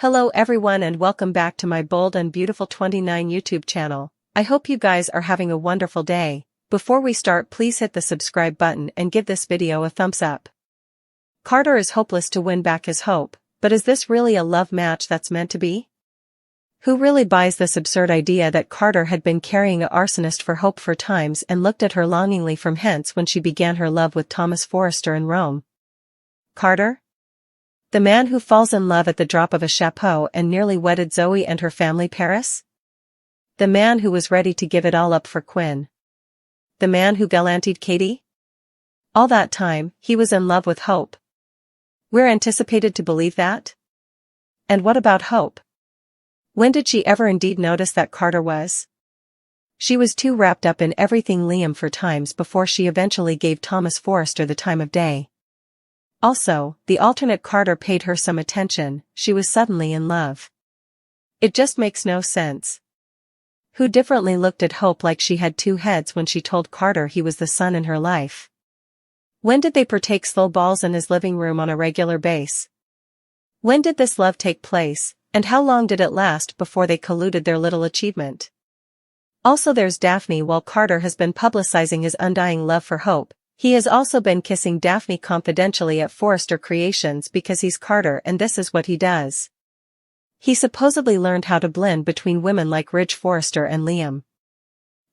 Hello everyone and welcome back to my Bold and Beautiful 29 YouTube channel. I hope you guys are having a wonderful day. Before we start, please hit the subscribe button and give this video a thumbs up. Carter is hopeless to win back his hope, but is this really a love match that's meant to be? Who really buys this absurd idea that Carter had been carrying an arsonist for Hope for times and looked at her longingly from hence when she began her love with Thomas Forrester in Rome? Carter? The man who falls in love at the drop of a chapeau and nearly wedded Zoe and her family Paris? The man who was ready to give it all up for Quinn? The man who gallanted Katie? All that time, he was in love with Hope. We're anticipated to believe that? And what about Hope? When did she ever indeed notice that Carter was? She was too wrapped up in everything Liam for times before she eventually gave Thomas Forrester the time of day. Also, the alternate Carter paid her some attention. She was suddenly in love. It just makes no sense. Who differently looked at Hope like she had two heads when she told Carter he was the sun in her life? When did they partake slow balls in his living room on a regular basis? When did this love take place, and how long did it last before they colluded their little achievement? Also there's Daphne. While Carter has been publicizing his undying love for Hope, he has also been kissing Daphne confidentially at Forrester Creations because he's Carter and this is what he does. He supposedly learned how to blend between women like Ridge Forrester and Liam.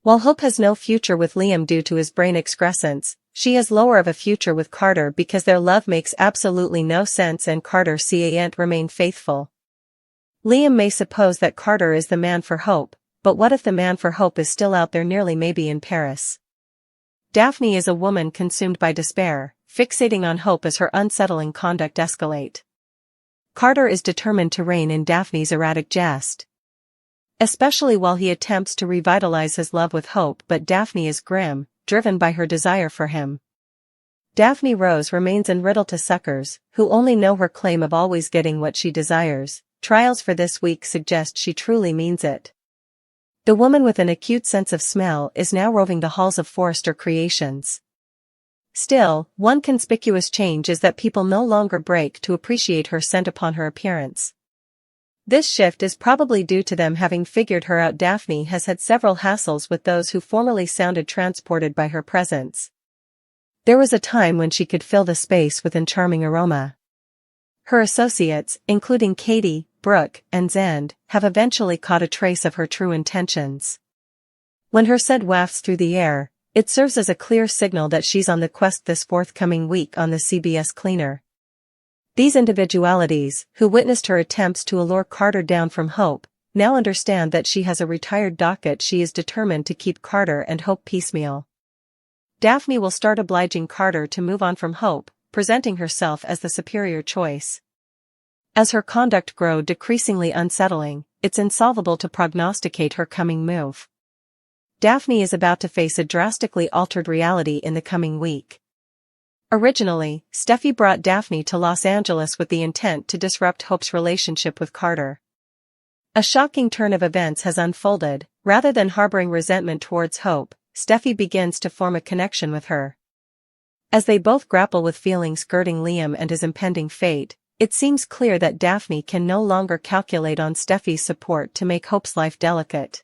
While Hope has no future with Liam due to his brain excrescence, she has lower of a future with Carter because their love makes absolutely no sense and Carter can't remain faithful. Liam may suppose that Carter is the man for Hope, but what if the man for Hope is still out there, nearly maybe in Paris? Daphne is a woman consumed by despair, fixating on Hope as her unsettling conduct escalate. Carter is determined to rein in Daphne's erratic jest, especially while he attempts to revitalize his love with Hope, but Daphne is grim, driven by her desire for him. Daphne Rose remains en riddle to suckers, who only know her claim of always getting what she desires. Trials for this week suggest she truly means it. The woman with an acute sense of smell is now roving the halls of Forrester Creations. Still, one conspicuous change is that people no longer break to appreciate her scent upon her appearance. This shift is probably due to them having figured her out. Daphne has had several hassles with those who formerly sounded transported by her presence. There was a time when she could fill the space with a charming aroma. Her associates, including Katie, Brooke, and Zand, have eventually caught a trace of her true intentions. When her scent wafts through the air, it serves as a clear signal that she's on the quest this forthcoming week on the CBS Cleaner. These individualities, who witnessed her attempts to allure Carter down from Hope, now understand that she has a retired docket. She is determined to keep Carter and Hope piecemeal. Daphne will start obliging Carter to move on from Hope, presenting herself as the superior choice. As her conduct grows decreasingly unsettling, it's insolvable to prognosticate her coming move. Daphne is about to face a drastically altered reality in the coming week. Originally, Steffi brought Daphne to Los Angeles with the intent to disrupt Hope's relationship with Carter. A shocking turn of events has unfolded. Rather than harboring resentment towards Hope, Steffi begins to form a connection with her. As they both grapple with feelings girding Liam and his impending fate, it seems clear that Daphne can no longer calculate on Steffi's support to make Hope's life delicate.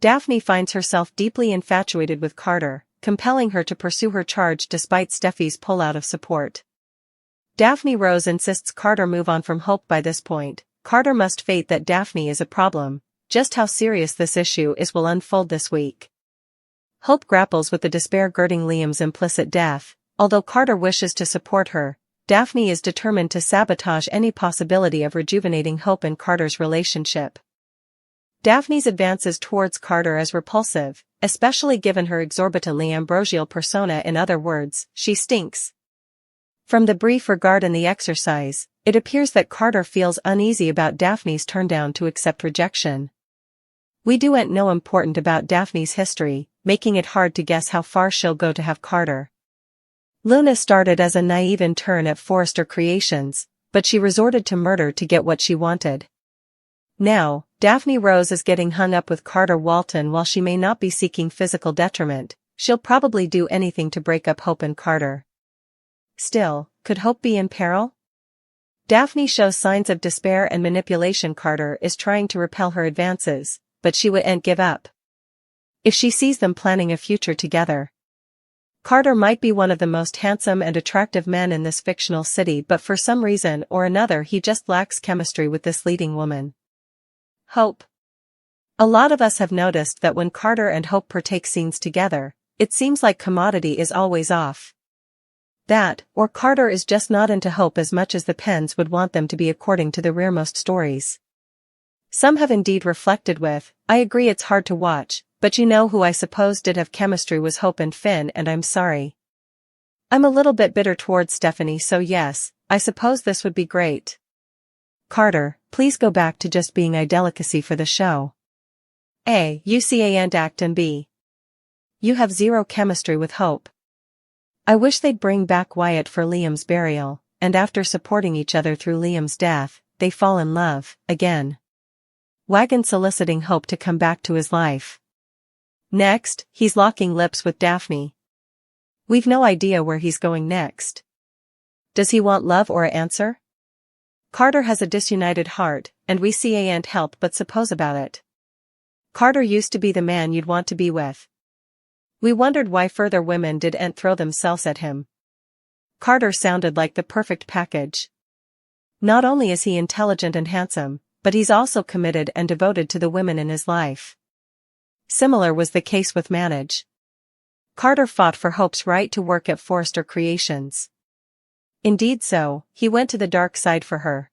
Daphne finds herself deeply infatuated with Carter, compelling her to pursue her charge despite Steffi's pullout of support. Daphne Rose insists Carter move on from Hope. By this point, Carter must fate that Daphne is a problem. Just how serious this issue is will unfold this week. Hope grapples with the despair girding Liam's implicit death. Although Carter wishes to support her, Daphne is determined to sabotage any possibility of rejuvenating Hope and Carter's relationship. Daphne's advances towards Carter as repulsive, especially given her exorbitantly ambrosial persona. In other words, she stinks. From the brief regard in the exercise, it appears that Carter feels uneasy about Daphne's turndown to accept rejection. We don't know important about Daphne's history, making it hard to guess how far she'll go to have Carter. Luna started as a naive intern at Forrester Creations, but she resorted to murder to get what she wanted. Now, Daphne Rose is getting hung up with Carter Walton. While she may not be seeking physical detriment, she'll probably do anything to break up Hope and Carter. Still, could Hope be in peril? Daphne shows signs of despair and manipulation. Carter is trying to repel her advances, but she wouldn't give up. If she sees them planning a future together. Carter might be one of the most handsome and attractive men in this fictional city, but for some reason or another he just lacks chemistry with this leading woman. Hope. A lot of us have noticed that when Carter and Hope partake scenes together, it seems like commodity is always off. That, or Carter is just not into Hope as much as the pens would want them to be according to the rearmost stories. Some have indeed reflected with, I agree it's hard to watch, but you know who I suppose did have chemistry was Hope and Finn, and I'm sorry. I'm a little bit bitter towards Stephanie, so yes, I suppose this would be great. Carter, please go back to just being a delicacy for the show. A. You can't act, and B. You have zero chemistry with Hope. I wish they'd bring back Wyatt for Liam's burial, and after supporting each other through Liam's death, they fall in love, again. Wagon soliciting Hope to come back to his life. Next, he's locking lips with Daphne. We've no idea where he's going next. Does he want love or an answer? Carter has a disunited heart, and we can't help but suppose about it. Carter used to be the man you'd want to be with. We wondered why further women didn't throw themselves at him. Carter sounded like the perfect package. Not only is he intelligent and handsome, but he's also committed and devoted to the women in his life. Similar was the case with Manage. Carter fought for Hope's right to work at Forrester Creations. Indeed so, he went to the dark side for her.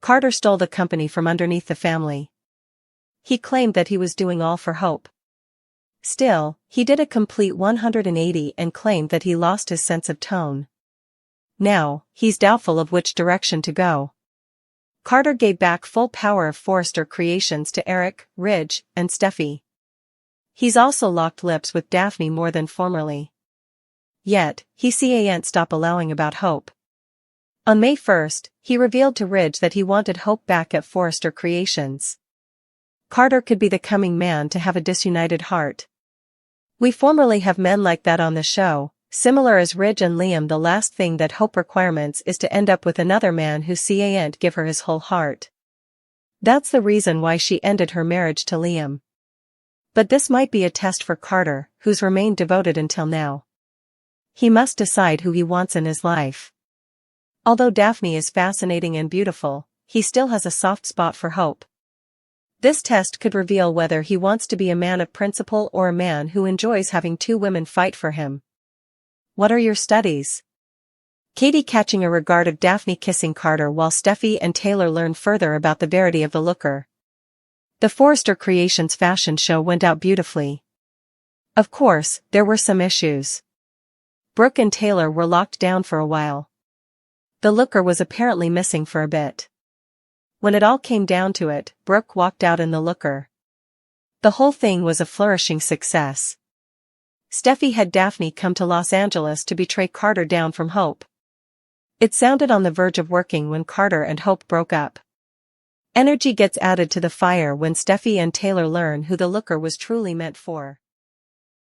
Carter stole the company from underneath the family. He claimed that he was doing all for Hope. Still, he did a complete 180 and claimed that he lost his sense of tone. Now, he's doubtful of which direction to go. Carter gave back full power of Forrester Creations to Eric, Ridge, and Steffi. He's also locked lips with Daphne more than formerly. Yet, he can't stop allowing about Hope. On May 1st, he revealed to Ridge that he wanted Hope back at Forrester Creations. Carter could be the coming man to have a disunited heart. We formerly have men like that on the show, similar as Ridge and Liam. The last thing that Hope requirements is to end up with another man who can't give her his whole heart. That's the reason why she ended her marriage to Liam. But this might be a test for Carter, who's remained devoted until now. He must decide who he wants in his life. Although Daphne is fascinating and beautiful, he still has a soft spot for Hope. This test could reveal whether he wants to be a man of principle or a man who enjoys having two women fight for him. What are your studies? Katie catching a regard of Daphne kissing Carter while Steffi and Taylor learn further about the verity of the looker. The Forrester Creations fashion show went out beautifully. Of course, there were some issues. Brooke and Taylor were locked down for a while. The looker was apparently missing for a bit. When it all came down to it, Brooke walked out in the looker. The whole thing was a flourishing success. Steffi had Daphne come to Los Angeles to betray Carter down from Hope. It sounded on the verge of working when Carter and Hope broke up. Energy gets added to the fire when Steffi and Taylor learn who the looker was truly meant for.